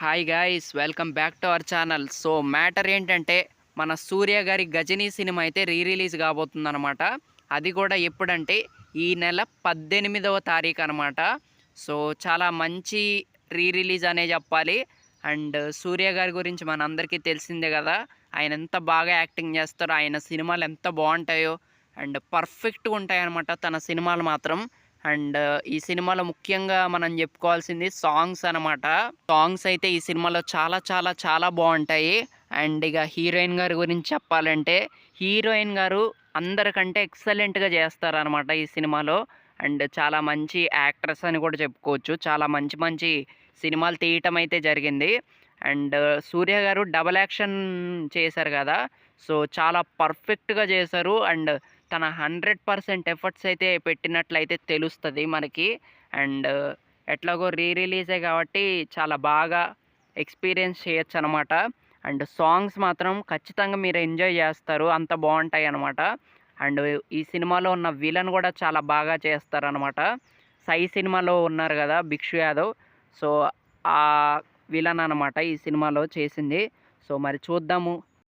Hi guys, welcome back to our channel. So matter ఏంటంటే మన సూర్య గారి 'గజనీ' సినిమా అయితే రిలీజ్ కాబోతుందనమాట. అది కూడా ఎప్పుడంటే ఈ నెల 18వ తారీఖు అనమాట. సో చాలా మంచి రిలీజ్ అనే చెప్పాలి. అండ్ సూర్య గారి గురించి మనందరికీ తెలిసిందే కదా. ఆయన ఎంత బాగా యాక్టింగ్ చేస్తారో, ఆయన సినిమాలు ఎంత బాగుంటాయో అండ్ పర్ఫెక్ట్గా ఉంటాయన్నమాట తన సినిమాలు మాత్రం. అండ్ ఈ సినిమాలో ముఖ్యంగా మనం చెప్పుకోవాల్సింది సాంగ్స్ అనమాట. సాంగ్స్ అయితే ఈ సినిమాలో చాలా చాలా చాలా బాగుంటాయి. అండ్ ఇక హీరోయిన్ గారి గురించి చెప్పాలంటే హీరోయిన్ గారు అందరికంటే ఎక్సలెంట్గా చేస్తారనమాట ఈ సినిమాలో. అండ్ చాలా మంచి యాక్ట్రెస్ అని కూడా చెప్పుకోవచ్చు. చాలా మంచి మంచి సినిమాలు తీయటం అయితే జరిగింది. అండ్ సూర్య గారు డబల్ యాక్షన్ చేశారు కదా. సో చాలా పర్ఫెక్ట్గా చేశారు. అండ్ తన 100% ఎఫర్ట్స్ అయితే పెట్టినట్లయితే తెలుస్తుంది మనకి. అండ్ ఎట్లాగో రిలీజే కాబట్టి చాలా బాగా ఎక్స్పీరియన్స్ చేయొచ్చు అనమాట. అండ్ సాంగ్స్ మాత్రం ఖచ్చితంగా మీరు ఎంజాయ్ చేస్తారు, అంత బాగుంటాయి అనమాట. అండ్ ఈ సినిమాలో ఉన్న విలన్ కూడా చాలా బాగా చేస్తారనమాట. సై సినిమాలో ఉన్నారు కదా భిక్షు యాదవ్. సో ఆ విలన్ అనమాట ఈ సినిమాలో చేసింది. సో మరి చూద్దాము